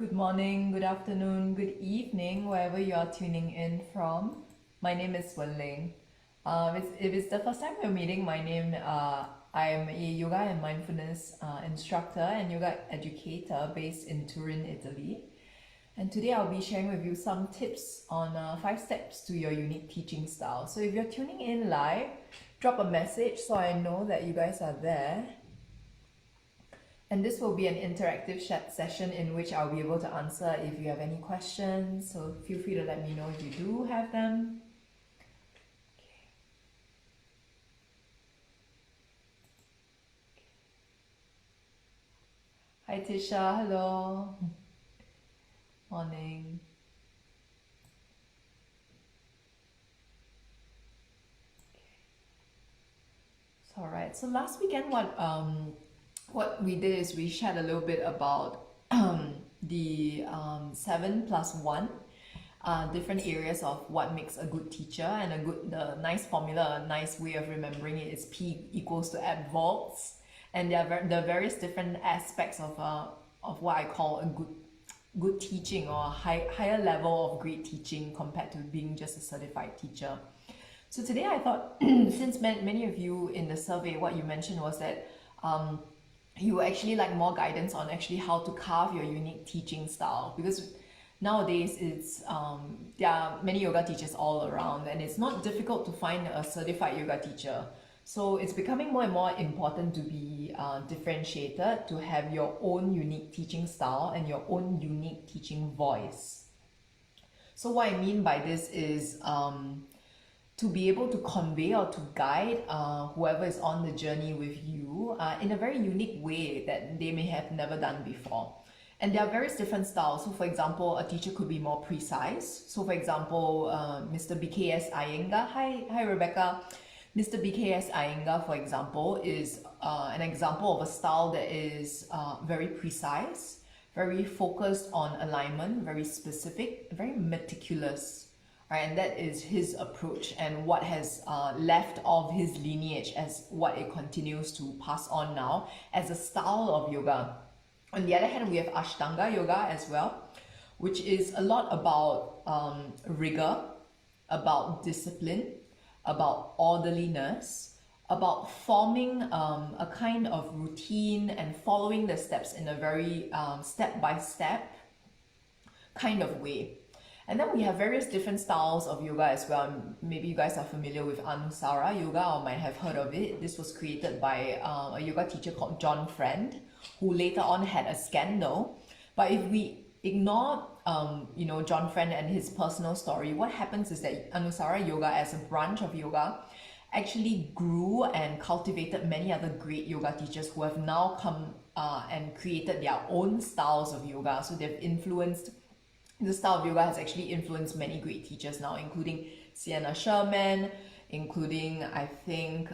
Good morning, good afternoon, good evening, wherever you are tuning in from. My name is Wenlin. If it's the first time we're meeting, I'm a yoga and mindfulness instructor and yoga educator based in Turin, Italy. And today I'll be sharing with you some tips on 5 steps to your unique teaching style. So if you're tuning in live, drop a message so I know that you guys are there. And this will be an interactive session in which I'll be able to answer if you have any questions. So feel free to let me know if you do have them. Hi Tisha, hello. Morning. So, alright, so last weekend what we did is we shared a little bit about the 7+1 different areas of what makes a good teacher, and the nice formula, a nice way of remembering it is P equals to ab volts, and there are the various different aspects of what I call a good teaching, or a higher level of great teaching compared to being just a certified teacher. So today I thought, since many of you in the survey, what you mentioned was that you would actually like more guidance on actually how to carve your unique teaching style, because nowadays there are many yoga teachers all around, and it's not difficult to find a certified yoga teacher. So it's becoming more and more important to be differentiated, to have your own unique teaching style and your own unique teaching voice. So what I mean by this is to be able to convey or to guide whoever is on the journey with you in a very unique way that they may have never done before. And there are various different styles. So for example, a teacher could be more precise. So for example, Mr. BKS Iyengar, hi Rebecca. Mr. BKS Iyengar, for example, is an example of a style that is very precise, very focused on alignment, very specific, very meticulous. Right, and that is his approach, and what has left of his lineage as what it continues to pass on now as a style of yoga. On the other hand, we have Ashtanga yoga as well, which is a lot about rigor, about discipline, about orderliness, about forming a kind of routine and following the steps in a very step-by-step kind of way. And then we have various different styles of yoga as well. Maybe you guys are familiar with Anusara yoga or might have heard of it. This was created by a yoga teacher called John Friend, who later on had a scandal. But if we ignore John Friend and his personal story, what happens is that Anusara yoga as a branch of yoga actually grew and cultivated many other great yoga teachers who have now come and created their own styles of yoga. So they've influenced, the style of yoga has actually influenced many great teachers now, including Sienna Sherman, including, I think,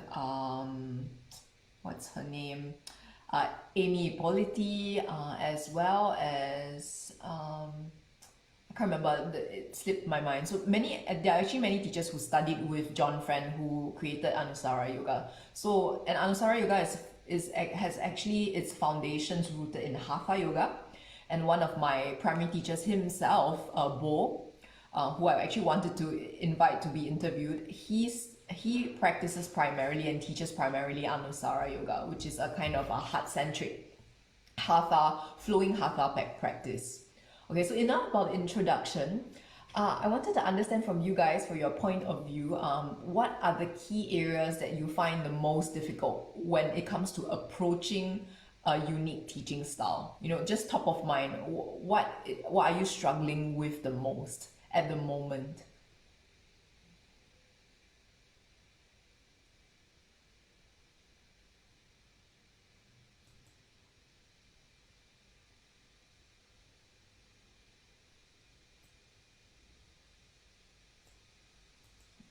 what's her name? Amy Ippoliti, as well as, I can't remember, it slipped my mind. So there are actually many teachers who studied with John Friend, who created Anusara Yoga. So, and Anusara Yoga has actually its foundations rooted in Hatha Yoga. And one of my primary teachers himself, Bo, who I actually wanted to invite to be interviewed, he practices primarily and teaches primarily Anusara Yoga, which is a kind of a heart-centric Hatha, flowing Hatha practice. Okay, so enough about introduction. I wanted to understand from you guys, for your point of view, what are the key areas that you find the most difficult when it comes to approaching a unique teaching style? Just top of mind, what are you struggling with the most at the moment?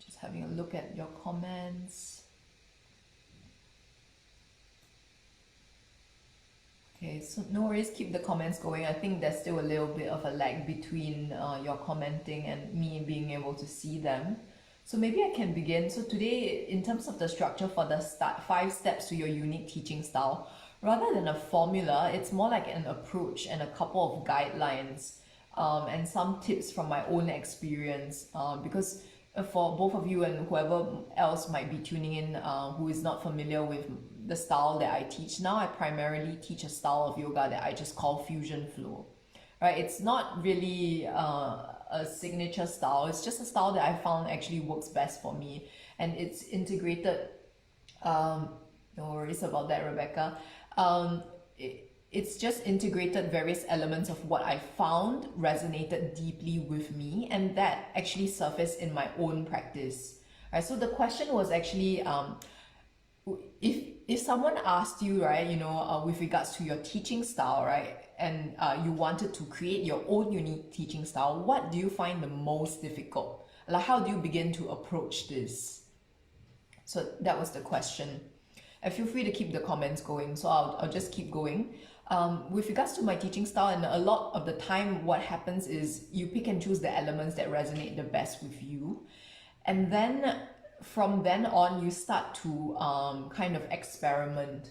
Just having a look at your comments. Okay, so no worries, keep the comments going. I think there's still a little bit of a lag between your commenting and me being able to see them. So maybe I can begin. So today, in terms of the structure for the 5 steps to your unique teaching style, rather than a formula, it's more like an approach and a couple of guidelines, and some tips from my own experience, because for both of you and whoever else might be tuning in, who is not familiar with the style that I teach now, I primarily teach a style of yoga that I just call fusion flow, right? It's not really a signature style. It's just a style that I found actually works best for me, and it's integrated. No worries about that, Rebecca. It's just integrated various elements of what I found resonated deeply with me, and that actually surfaced in my own practice. Right. So the question was actually, if someone asked you, right, with regards to your teaching style, right, and you wanted to create your own unique teaching style, what do you find the most difficult? Like, how do you begin to approach this? So that was the question. And feel free to keep the comments going, so I'll just keep going. With regards to my teaching style, and a lot of the time what happens is you pick and choose the elements that resonate the best with you, and then from then on you start to kind of experiment.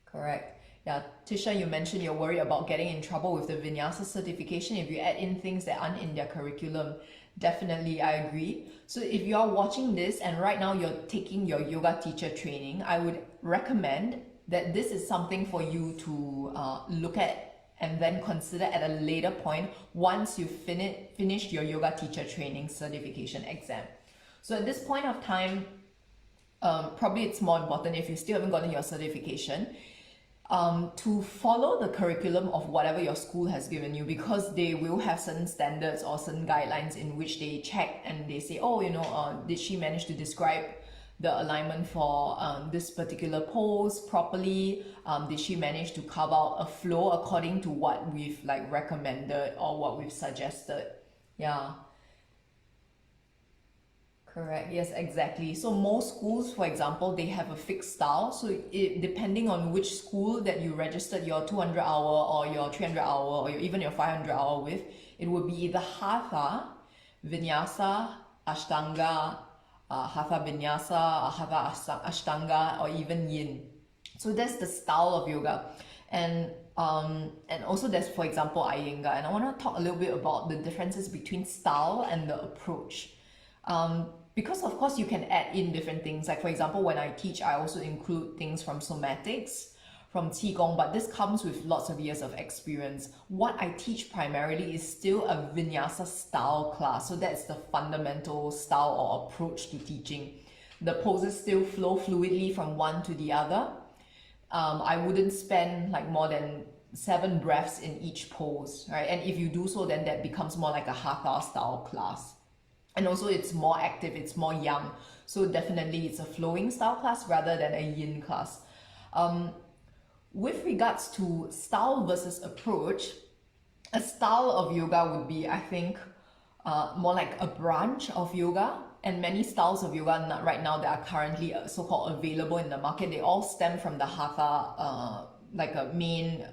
Correct. Yeah, Tisha, you mentioned you're worried about getting in trouble with the Vinyasa certification if you add in things that aren't in their curriculum. Definitely, I agree. So if you are watching this and right now you're taking your yoga teacher training, I would recommend that this is something for you to look at and then consider at a later point once you've finished your yoga teacher training certification exam. So at this point of time, probably it's more important, if you still haven't gotten your certification, to follow the curriculum of whatever your school has given you, because they will have certain standards or certain guidelines in which they check and they say, oh, did she manage to describe the alignment for this particular pose properly? Did she manage to carve out a flow according to what we've recommended or what we've suggested? Yeah. Correct. Yes, exactly. So most schools, for example, they have a fixed style. So depending on which school that you registered your 200 hour or your 300 hour or even your 500 hour with, it would be either Hatha, Vinyasa, Ashtanga, Hatha Vinyasa, Hatha Ashtanga, or even Yin. So that's the style of yoga. And also there's, for example, Iyengar. And I want to talk a little bit about the differences between style and the approach. Because of course you can add in different things. Like for example, when I teach, I also include things from somatics, from Qigong, but this comes with lots of years of experience. What I teach primarily is still a Vinyasa style class. So that's the fundamental style or approach to teaching. The poses still flow fluidly from one to the other. I wouldn't spend more than 7 breaths in each pose, right? And if you do so, then that becomes more like a Hatha style class. And also it's more active, it's more yang. So definitely it's a flowing style class rather than a yin class. With regards to style versus approach, a style of yoga would be, I think, more like a branch of yoga. And many styles of yoga right now that are currently so-called available in the market, they all stem from the Hatha, like a main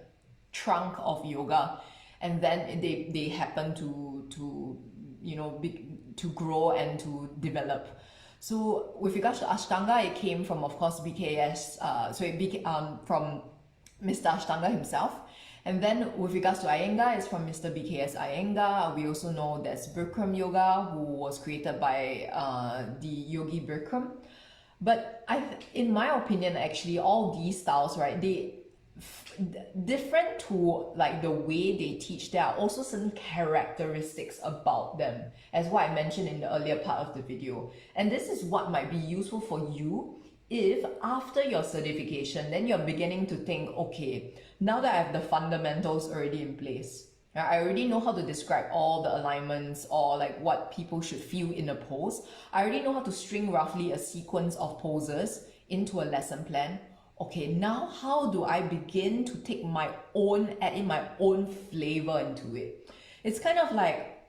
trunk of yoga. And then they happen to grow and to develop. So with regards to Ashtanga, it came from, of course, BKS. So it became from Mr. Ashtanga himself. And then with regards to Iyengar, it's from Mr. BKS Iyengar. We also know there's Bikram Yoga, who was created by the Yogi Bikram. But in my opinion, actually, all these styles, right, they different to the way they teach, there are also certain characteristics about them, as what I mentioned in the earlier part of the video. And this is what might be useful for you if after your certification, then you're beginning to think, okay, now that I have the fundamentals already in place, I already know how to describe all the alignments or what people should feel in a pose. I already know how to string roughly a sequence of poses into a lesson plan. Okay, now how do I begin to take add in my own flavor into it? It's kind of like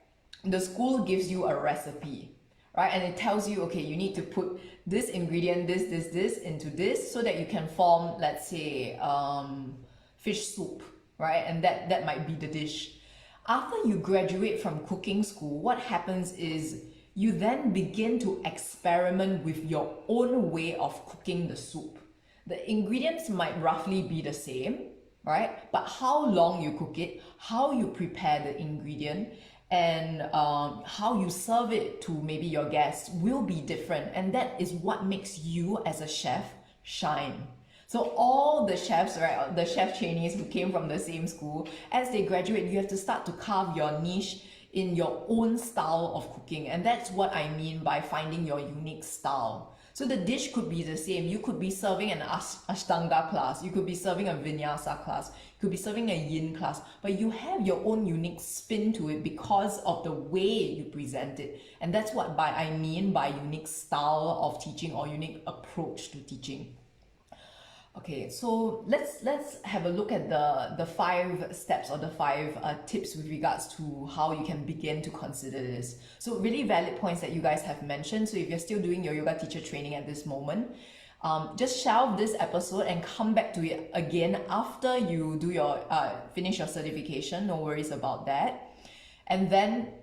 the school gives you a recipe, right? And it tells you, okay, you need to put this ingredient, this into this, so that you can form, let's say, fish soup, right? And that might be the dish. After you graduate from cooking school, what happens is you then begin to experiment with your own way of cooking the soup. The ingredients might roughly be the same, right? But how long you cook it, how you prepare the ingredient, and how you serve it to maybe your guests will be different. And that is what makes you as a chef shine. So all the chefs, right, the chef trainees who came from the same school, as they graduate, you have to start to carve your niche in your own style of cooking. And that's what I mean by finding your unique style. So the dish could be the same. You could be serving an Ashtanga class. You could be serving a Vinyasa class. You could be serving a Yin class. But you have your own unique spin to it because of the way you present it. And that's what I mean by unique style of teaching or unique approach to teaching. Okay, so let's have a look at the 5 steps or the 5 tips with regards to how you can begin to consider this. So really valid points that you guys have mentioned. So if you're still doing your yoga teacher training at this moment, just shelve this episode and come back to it again after you do your finish your certification. No worries about that. And then,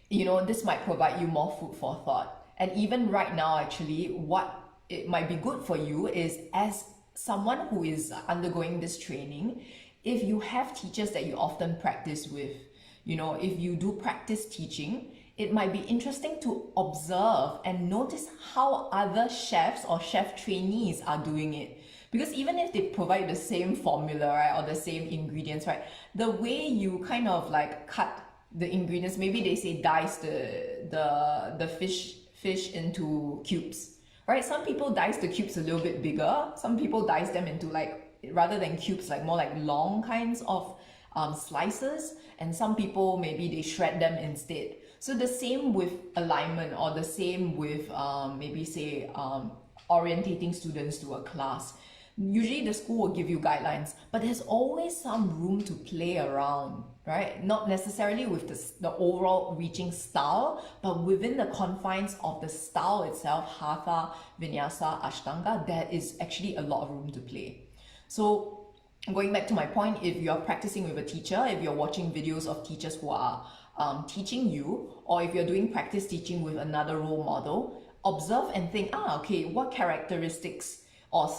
this might provide you more food for thought. And even right now, actually, what it might be good for you is, as someone who is undergoing this training, if you have teachers that you often practice with, if you do practice teaching, it might be interesting to observe and notice how other chefs or chef trainees are doing it. Because even if they provide the same formula, right, or the same ingredients, right, the way you kind of like cut the ingredients, maybe they say dice the fish into cubes. Right, some people dice the cubes a little bit bigger. Some people dice them into rather than cubes, more like long kinds of slices. And some people, maybe they shred them instead. So the same with alignment, or the same with maybe say orientating students to a class. Usually the school will give you guidelines, but there's always some room to play around, right? Not necessarily with the overall reaching style, but within the confines of the style itself, Hatha, Vinyasa, Ashtanga, there is actually a lot of room to play. So going back to my point, if you're practicing with a teacher, if you're watching videos of teachers who are teaching you, or if you're doing practice teaching with another role model, observe and think, okay, what characteristics or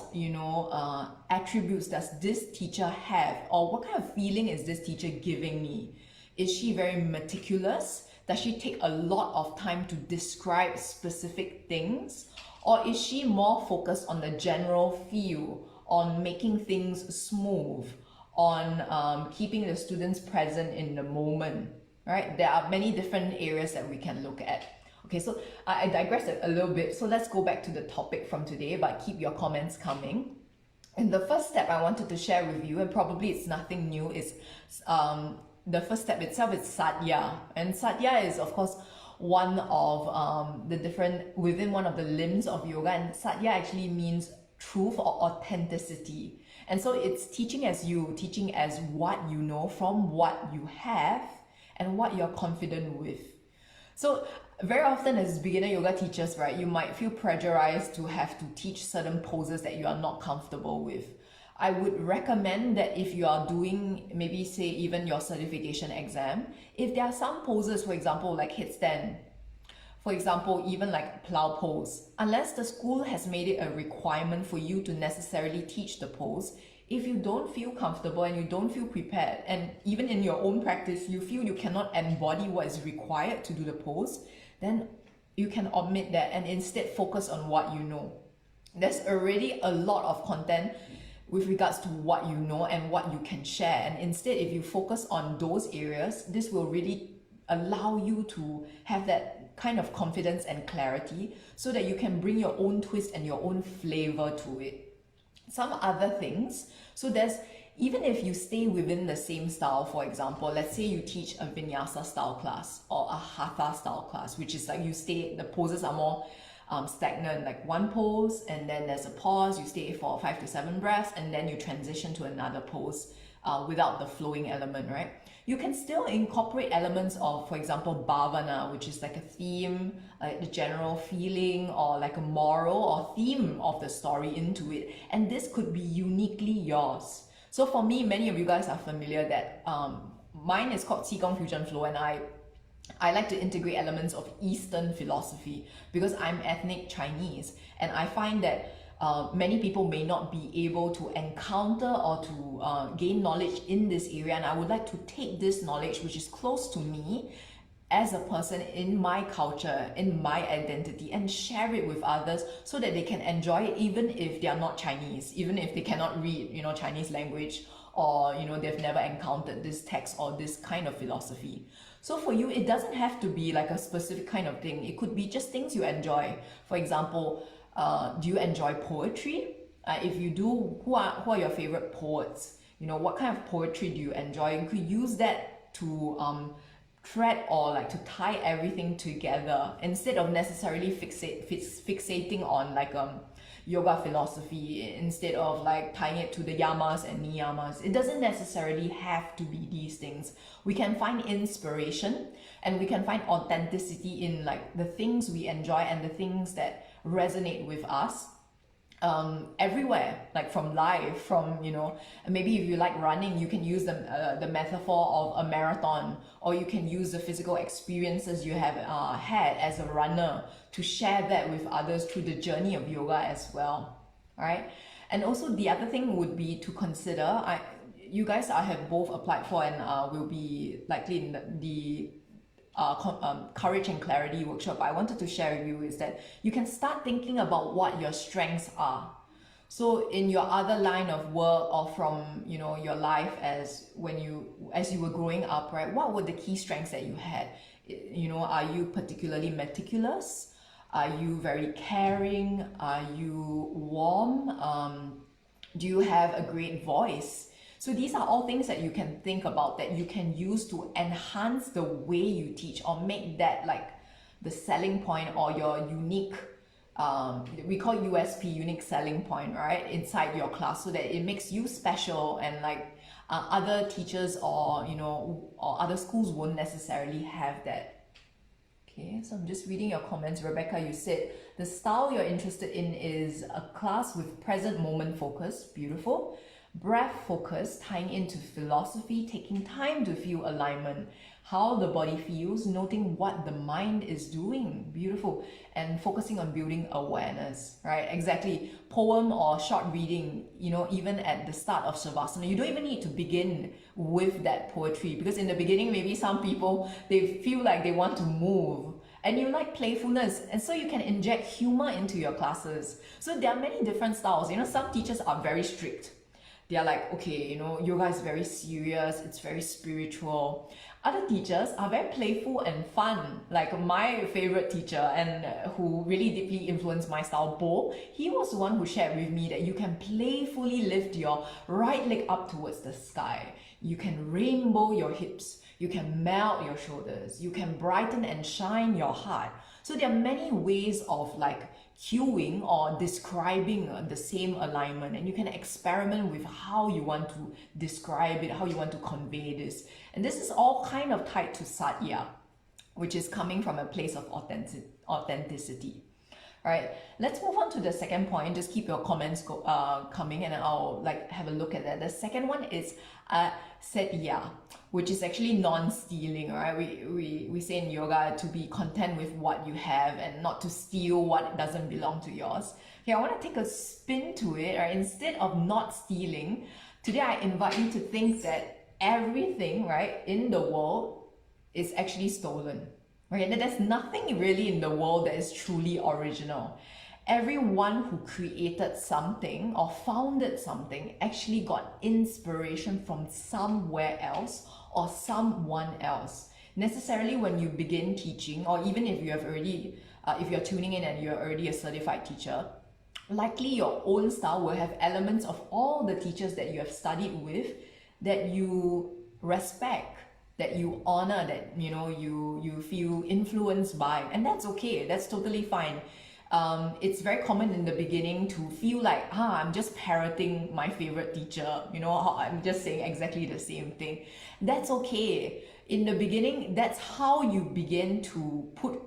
attributes does this teacher have, or what kind of feeling is this teacher giving me? Is she very meticulous? Does she take a lot of time to describe specific things? Or is she more focused on the general feel, on making things smooth, on keeping the students present in the moment, right? There are many different areas that we can look at. Okay, so I digressed a little bit. So let's go back to the topic from today, but keep your comments coming. And the first step I wanted to share with you, and probably it's nothing new, is the first step itself is Satya. And Satya is, of course, one of the different, within one of the limbs of yoga. And Satya actually means truth or authenticity. And so it's teaching as you, teaching as what you know from what you have and what you're confident with. So very often as beginner yoga teachers, right, you might feel pressurized to have to teach certain poses that you are not comfortable with. I would recommend that if you are doing, maybe say even your certification exam, if there are some poses, for example, like headstand, for example, even like plow pose, unless the school has made it a requirement for you to necessarily teach the pose, if you don't feel comfortable and you don't feel prepared, and even in your own practice, you feel you cannot embody what is required to do the pose, then you can omit that and instead focus on what you know. There's already a lot of content with regards to what you know and what you can share. And instead, if you focus on those areas, this will really allow you to have that kind of confidence and clarity so that you can bring your own twist and your own flavor to it. Some other things, so there's, even if you stay within the same style, for example, let's say you teach a Vinyasa style class or a Hatha style class, which is like you stay, the poses are more stagnant, like one pose and then there's a pause, you stay for 5 to 7 breaths and then you transition to another pose without the flowing element, right? You can still incorporate elements of, for example, bhavana, which is like a theme, like the general feeling or like a moral or theme of the story into it. And this could be uniquely yours. So for me, many of you guys are familiar that mine is called Qigong Fusion Flow, and I like to integrate elements of Eastern philosophy because I'm ethnic Chinese, and I find that many people may not be able to encounter or to gain knowledge in this area, and I would like to take this knowledge which is close to me as a person in my culture, in my identity, and share it with others so that they can enjoy it even if they are not Chinese, even if they cannot read, Chinese language, or, they've never encountered this text or this kind of philosophy. So for you, it doesn't have to be like a specific kind of thing. It could be just things you enjoy. For example, do you enjoy poetry? If you do, who are your favorite poets? What kind of poetry do you enjoy? You could use that to thread or like to tie everything together instead of necessarily fixating on like yoga philosophy, instead of like tying it to the yamas and niyamas. It doesn't necessarily have to be these things. We can find inspiration and we can find authenticity in like the things we enjoy and the things that resonate with us everywhere, like from life, from maybe if you like running, you can use the metaphor of a marathon, or you can use the physical experiences you have had as a runner to share that with others through the journey of yoga as well. All right. And also the other thing would be to consider, you guys have both applied for and will be likely in the courage and clarity workshop I wanted to share with you is that you can start thinking about what your strengths are. So in your other line of work, or from your life as you were growing up, right? What were the key strengths that you had? Are you particularly meticulous? Are you very caring? Are you warm? Do you have a great voice? So these are all things that you can think about, that you can use to enhance the way you teach, or make that like the selling point or your unique, we call USP, unique selling point, right, inside your class, so that it makes you special, and like other teachers or or other schools won't necessarily have that. Okay, so I'm just reading your comments. Rebecca, you said the style you're interested in is a class with present moment focus. Beautiful. Breath focus, tying into philosophy, taking time to feel alignment, how the body feels, noting what the mind is doing. Beautiful. And focusing on building awareness, right? Exactly. Poem or short reading, even at the start of Shavasana, you don't even need to begin with that poetry, because in the beginning, maybe some people, they feel like they want to move, and you like playfulness, and so you can inject humor into your classes. So there are many different styles. Some teachers are very strict. They are like, okay, yoga is very serious, it's very spiritual. Other teachers are very playful and fun. Like my favorite teacher, and who really deeply influenced my style, Bo, he was the one who shared with me that you can playfully lift your right leg up towards the sky. You can rainbow your hips. You can melt your shoulders. You can brighten and shine your heart. So there are many ways of like cueing or describing the same alignment, and you can experiment with how you want to describe it, how you want to convey this. And this is all kind of tied to Satya, which is coming from a place of authenticity. All right, let's move on to the second point. Just keep your comments coming, and I'll like have a look at that. The second one is Satya, which is actually non-stealing. All right, we say in yoga to be content with what you have and not to steal what doesn't belong to yours. Okay, I want to take a spin to it. Right, instead of not stealing, today I invite you to think that everything right in the world is actually stolen. Right? There's nothing really in the world that is truly original. Everyone who created something or founded something actually got inspiration from somewhere else or someone else. Necessarily when you begin teaching, or even if you have already, if you're tuning in and you're already a certified teacher, likely your own style will have elements of all the teachers that you have studied with that you respect, that you honor, that you feel influenced by, and that's okay. That's totally fine. It's very common in the beginning to feel like, I'm just parroting my favorite teacher, I'm just saying exactly the same thing. That's okay. In the beginning, that's how you begin to put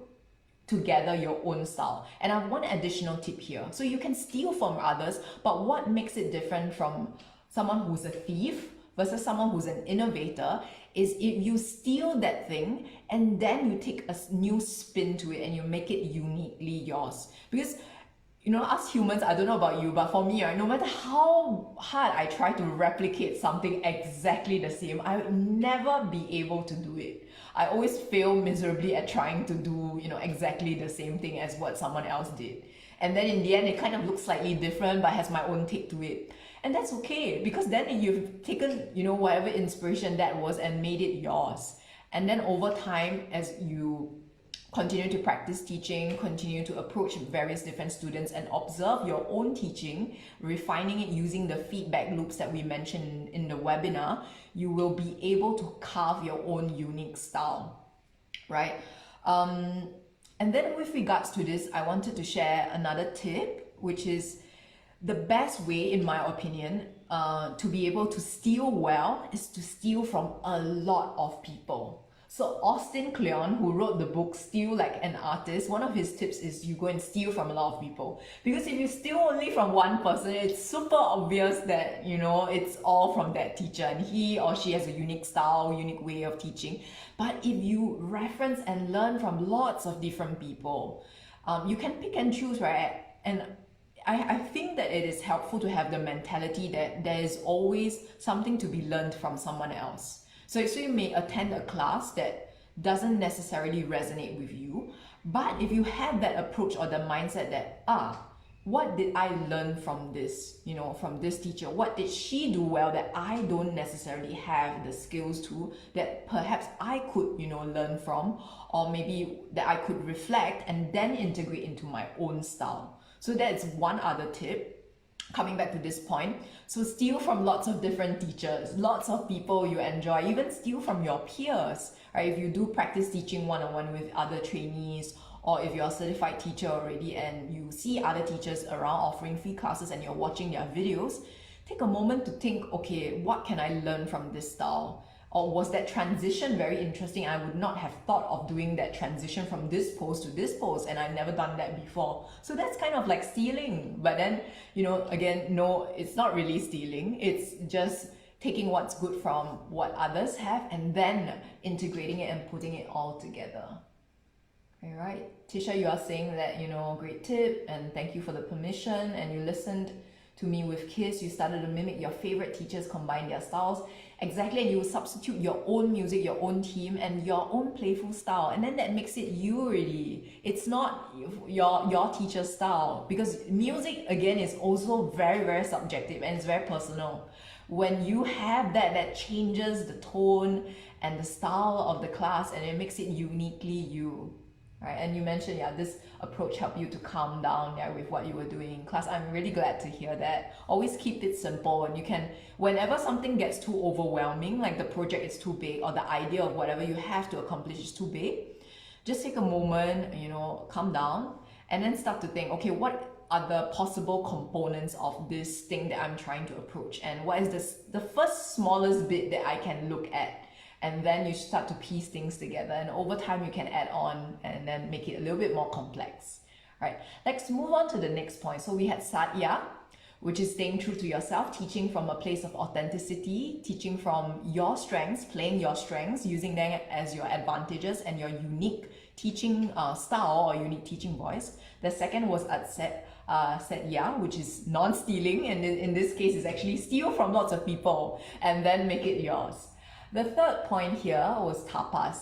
together your own style. And I have one additional tip here. So you can steal from others, but what makes it different from someone who's a thief versus someone who's an innovator is if you steal that thing and then you take a new spin to it and you make it uniquely yours. Because us humans, I don't know about you, but for me, right, no matter how hard I try to replicate something exactly the same, I would never be able to do it. I always fail miserably at trying to do, exactly the same thing as what someone else did. And then in the end, it kind of looks slightly different, but has my own take to it. And that's okay, because then you've taken, whatever inspiration that was and made it yours. And then over time, as you continue to practice teaching, continue to approach various different students and observe your own teaching, refining it using the feedback loops that we mentioned in the webinar, you will be able to carve your own unique style, right? And then with regards to this, I wanted to share another tip, which is the best way, in my opinion, to be able to steal well is to steal from a lot of people. So Austin Kleon, who wrote the book Steal Like an Artist, one of his tips is you go and steal from a lot of people. Because if you steal only from one person, it's super obvious that, it's all from that teacher and he or she has a unique style, unique way of teaching. But if you reference and learn from lots of different people, you can pick and choose, right? And I think that it is helpful to have the mentality that there is always something to be learned from someone else. So you may attend a class that doesn't necessarily resonate with you, but if you have that approach or the mindset that, what did I learn from this, from this teacher? What did she do well that I don't necessarily have the skills to, that perhaps I could, learn from, or maybe that I could reflect and then integrate into my own style. So that's one other tip. Coming back to this point, so steal from lots of different teachers, lots of people you enjoy, even steal from your peers, right? If you do practice teaching one-on-one with other trainees, or if you're a certified teacher already and you see other teachers around offering free classes and you're watching their videos, take a moment to think, okay, what can I learn from this style? Or was that transition very interesting? I would not have thought of doing that transition from this pose to this pose, and I've never done that before. So that's kind of like stealing. But then, again, no, it's not really stealing. It's just taking what's good from what others have and then integrating it and putting it all together. All right. Tisha, you are saying that, great tip and thank you for the permission, and you listened to me with KISS. You started to mimic your favorite teachers, combine their styles. Exactly, and you substitute your own music, your own theme, and your own playful style, and then that makes it you really. It's not your teacher's style, because music again is also very, very subjective and it's very personal. When you have that changes the tone and the style of the class, and it makes it uniquely you. Right, and you mentioned, this approach helped you to calm down, with what you were doing in class. I'm really glad to hear that. Always keep it simple, and you can, whenever something gets too overwhelming, like the project is too big or the idea of whatever you have to accomplish is too big, just take a moment, calm down, and then start to think, okay, what are the possible components of this thing that I'm trying to approach, and what is the first smallest bit that I can look at? And then you start to piece things together, and over time you can add on and then make it a little bit more complex. All right, let's move on to the next point. So we had Satya, which is staying true to yourself, teaching from a place of authenticity, teaching from your strengths, playing your strengths, using them as your advantages and your unique teaching style or unique teaching voice. The second was Satya, which is non-stealing, and in this case is actually steal from lots of people and then make it yours. The third point here was tapas.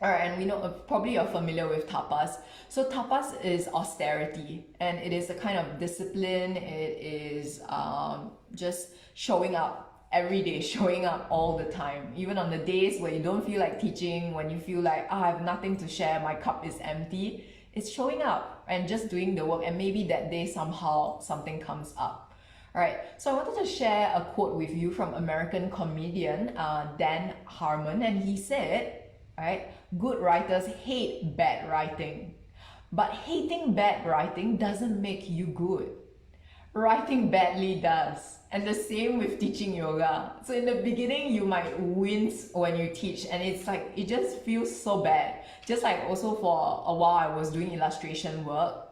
All right, and we know, probably you're familiar with tapas. So tapas is austerity, and it is a kind of discipline. It is just showing up every day, showing up all the time. Even on the days where you don't feel like teaching, when you feel like, I have nothing to share, my cup is empty, it's showing up and just doing the work, and maybe that day somehow something comes up. All right, so I wanted to share a quote with you from American comedian Dan Harmon, and he said, right, good writers hate bad writing, but hating bad writing doesn't make you good. Writing badly does, and the same with teaching yoga. So in the beginning, you might wince when you teach, and it's like, it just feels so bad. Just like also for a while, I was doing illustration work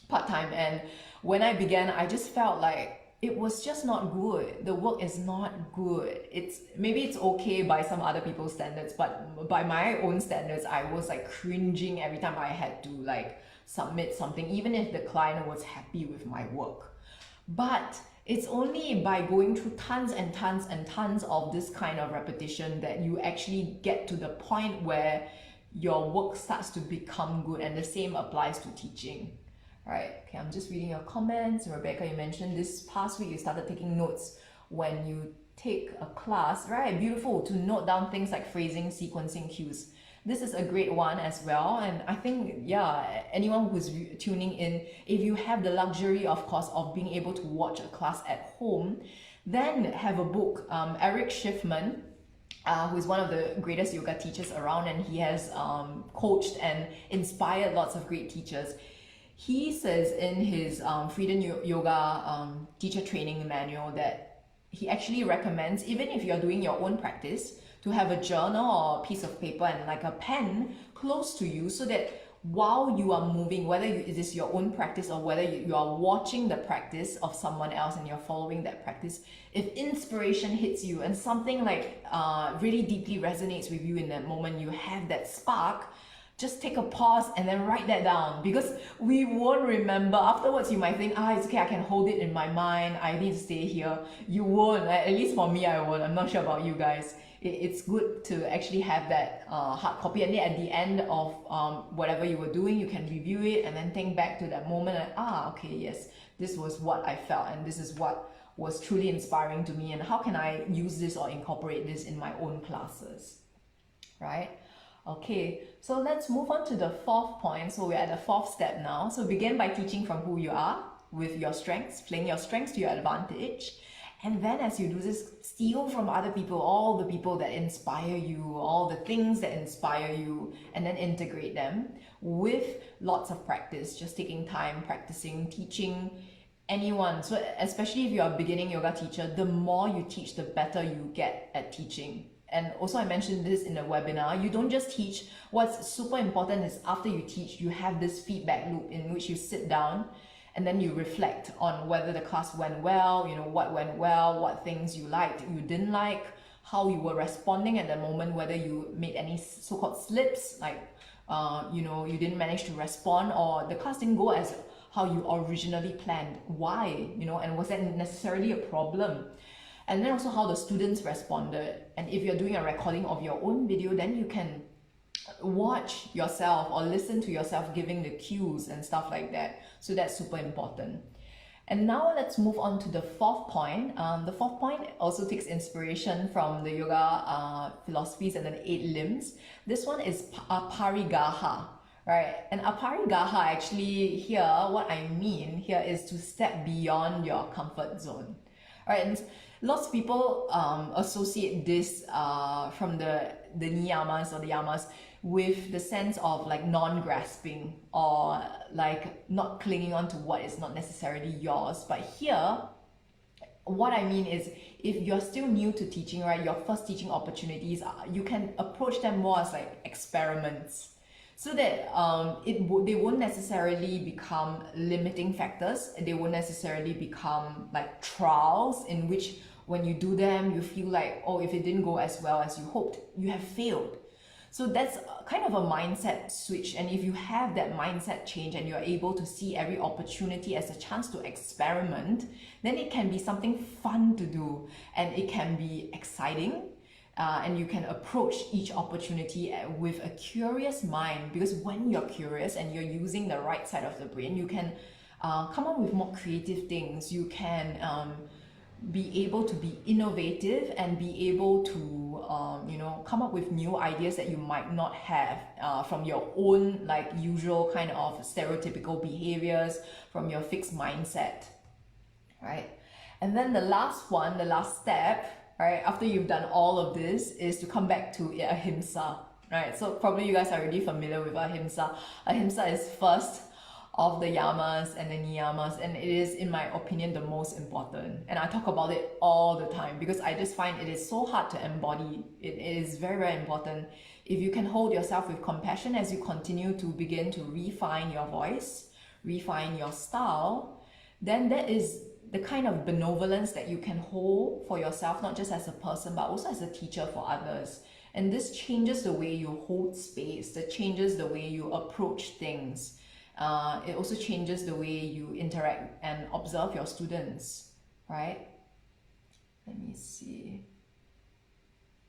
part-time, and when I began, I just felt like it was just not good. The work is not good. Maybe it's okay by some other people's standards, but by my own standards, I was like cringing every time I had to like submit something, even if the client was happy with my work. But it's only by going through tons and tons and tons of this kind of repetition that you actually get to the point where your work starts to become good, and the same applies to teaching. Right, okay, I'm just reading your comments. Rebecca, you mentioned this past week you started taking notes when you take a class, right? Beautiful, to note down things like phrasing, sequencing, cues. This is a great one as well, and I think, yeah, anyone who's tuning in, if you have the luxury, of course, of being able to watch a class at home, then have a book. Eric Schiffman, who is one of the greatest yoga teachers around, and he has coached and inspired lots of great teachers. He says in his Freedom Yoga teacher training manual that he actually recommends, even if you're doing your own practice, to have a journal or a piece of paper and like a pen close to you, so that while you are moving, whether it is your own practice or whether you are watching the practice of someone else and you're following that practice, if inspiration hits you and something like really deeply resonates with you in that moment, you have that spark, just take a pause and then write that down, because we won't remember. Afterwards, you might think, it's okay, I can hold it in my mind, I need to stay here. You won't, at least for me, I won't. I'm not sure about you guys. It's good to actually have that hard copy, and then at the end of whatever you were doing, you can review it and then think back to that moment and okay, yes, this was what I felt and this is what was truly inspiring to me, and how can I use this or incorporate this in my own classes, right? Okay, so let's move on to the fourth point. So we're at the fourth step now. So begin by teaching from who you are, with your strengths, playing your strengths to your advantage. And then as you do this, steal from other people, all the people that inspire you, all the things that inspire you, and then integrate them with lots of practice, just taking time, practicing, teaching anyone. So especially if you're a beginning yoga teacher, the more you teach, the better you get at teaching. And also I mentioned this in the webinar, you don't just teach. What's super important is after you teach, you have this feedback loop in which you sit down and then you reflect on whether the class went well, what went well, what things you liked, you didn't like, how you were responding at the moment, whether you made any so-called slips, like, you didn't manage to respond, or the class didn't go as how you originally planned. Why? And was that necessarily a problem? And then also how the students responded. And if you're doing a recording of your own video, then you can watch yourself or listen to yourself giving the cues and stuff like that. So that's super important. And now let's move on to the fourth point. The fourth point also takes inspiration from the yoga philosophies and the 8 limbs. This one is aparigaha, right? And aparigaha, actually here, what I mean here is to step beyond your comfort zone, right? And lots of people associate this from the niyamas or the yamas with the sense of like non-grasping or like not clinging on to what is not necessarily yours. But here, what I mean is, if you're still new to teaching, right, your first teaching opportunities, you can approach them more as like experiments, so that they won't necessarily become limiting factors. They won't necessarily become like trials in which when you do them, you feel like, if it didn't go as well as you hoped, you have failed. So that's kind of a mindset switch. And if you have that mindset change and you're able to see every opportunity as a chance to experiment, then it can be something fun to do and it can be exciting. And you can approach each opportunity with a curious mind, because when you're curious and you're using the right side of the brain, you can come up with more creative things. You can be able to be innovative and be able to come up with new ideas that you might not have from your own like usual kind of stereotypical behaviors, from your fixed mindset, right? And then the last step, right, after you've done all of this, is to come back to ahimsa, right? So probably you guys are already familiar with ahimsa. Ahimsa is first of the yamas and the niyamas, and it is, in my opinion, the most important. And I talk about it all the time because I just find it is so hard to embody. It is very, very important. If you can hold yourself with compassion as you continue to begin to refine your voice, refine your style, then that is the kind of benevolence that you can hold for yourself, not just as a person, but also as a teacher for others. And this changes the way you hold space, that changes the way you approach things. It also changes the way you interact and observe your students, right? Let me see.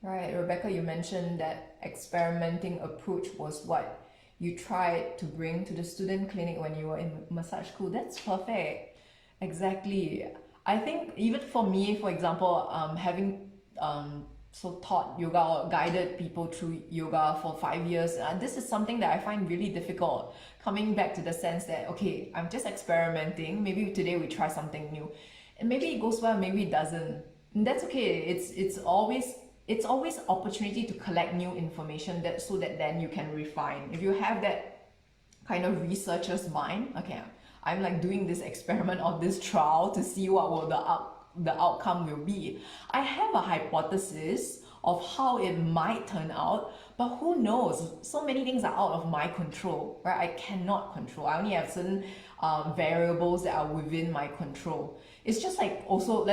Right, Rebecca, you mentioned that experimenting approach was what you tried to bring to the student clinic when you were in massage school. That's perfect. Exactly. I think even for me, for example, having taught yoga or guided people through yoga for 5 years, this is something that I find really difficult. Coming back to the sense that, okay, I'm just experimenting. Maybe today we try something new, and maybe it goes well, maybe it doesn't. And that's okay. It's always opportunity to collect new information that so that then you can refine. If you have that kind of researcher's mind, okay, I'm like doing this experiment or this trial to see what will the outcome will be. I have a hypothesis of how it might turn out, but who knows? So many things are out of my control, right? I cannot control. I only have certain variables that are within my control. It's just like also,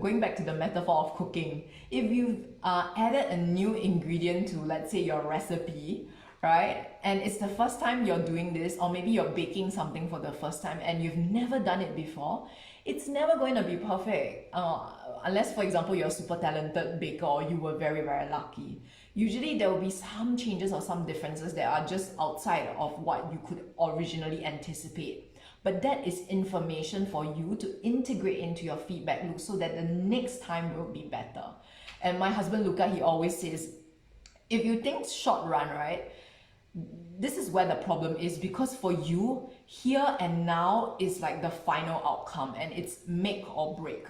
going back to the metaphor of cooking. If you've added a new ingredient to, let's say, your recipe, right? And it's the first time you're doing this, or maybe you're baking something for the first time and you've never done it before, it's never going to be perfect. Unless, for example, you're a super talented baker or you were very, very lucky. Usually there will be some changes or some differences that are just outside of what you could originally anticipate. But that is information for you to integrate into your feedback loop so that the next time will be better. And my husband Luca, he always says, if you think short run, right, this is where the problem is, because for you, here and now is like the final outcome and it's make or break,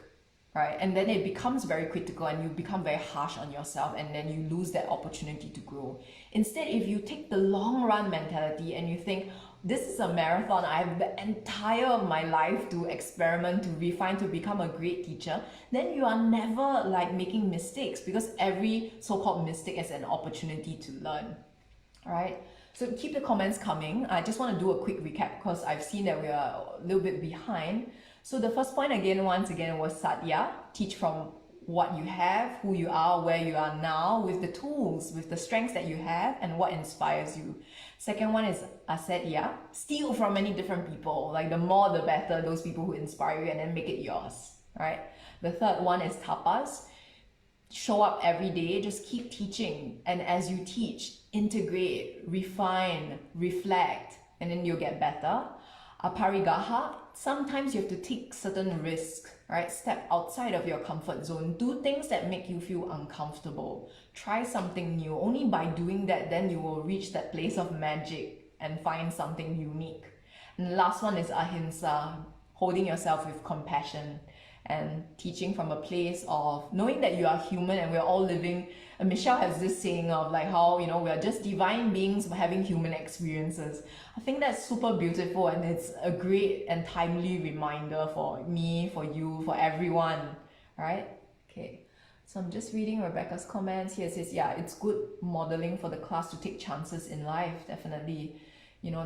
right? And then it becomes very critical and you become very harsh on yourself, and then you lose that opportunity to grow. Instead, if you take the long run mentality and you think, this is a marathon, I have the entire of my life to experiment, to refine, to become a great teacher, then you are never like making mistakes, because every so-called mistake is an opportunity to learn. All right, so keep the comments coming. I just want to do a quick recap because I've seen that we are a little bit behind. So the first point once again was Satya. Teach from what you have, who you are, where you are now, with the tools, with the strengths that you have and what inspires you. Second one is Asetya. Steal from many different people. Like the more the better, those people who inspire you, and then make it yours. Right? The third one is Tapas. Show up every day, just keep teaching, and as you teach, integrate, refine, reflect, and then you'll get better. Aparigaha, sometimes you have to take certain risks, right? Step outside of your comfort zone, do things that make you feel uncomfortable, try something new. Only by doing that, then you will reach that place of magic and find something unique. And the last one is Ahimsa, holding yourself with compassion and teaching from a place of knowing that you are human and we're all living. Michelle has this saying of like how, we are just divine beings having human experiences. I think that's super beautiful, and it's a great and timely reminder for me, for you, for everyone, right? Okay, so I'm just reading Rebecca's comments here. It says, yeah, it's good modeling for the class to take chances in life, definitely.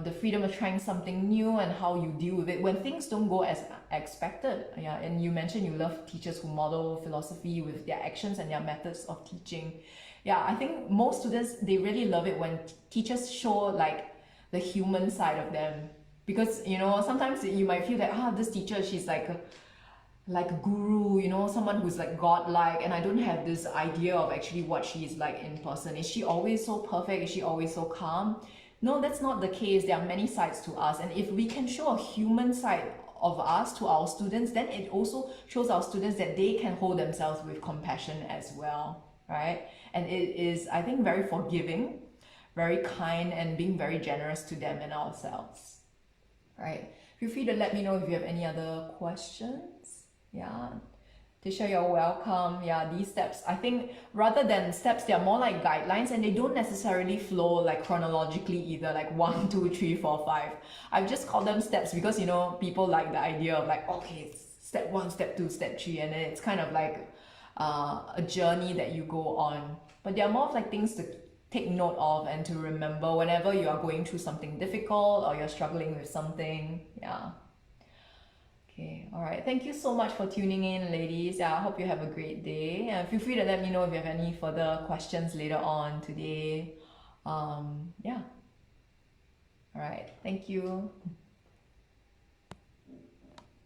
The freedom of trying something new and how you deal with it when things don't go as expected. Yeah, and you mentioned you love teachers who model philosophy with their actions and their methods of teaching. Yeah, I think most students, they really love it when teachers show like the human side of them, because sometimes you might feel that this teacher, she's like a guru, someone who's like godlike, and I don't have this idea of actually what she is like in person. Is she always so perfect? Is she always so calm? No, that's not the case. There are many sides to us, and if we can show a human side of us to our students, then it also shows our students that they can hold themselves with compassion as well, right? And it is, I think, very forgiving, very kind, and being very generous to them and ourselves, right? Feel free to let me know if you have any other questions. Yeah, Tisha, you're welcome. Yeah, these steps, I think rather than steps, they're more like guidelines, and they don't necessarily flow like chronologically either, like 1, 2, 3, 4, 5. I've just called them steps because, people like the idea of like, okay, step 1, step 2, step 3, and then it's kind of like a journey that you go on. But they're more of like things to take note of and to remember whenever you are going through something difficult or you're struggling with something. Yeah. Okay, all right. Thank you so much for tuning in, ladies. Yeah, I hope you have a great day. And feel free to let me know if you have any further questions later on today. Yeah. All right. Thank you.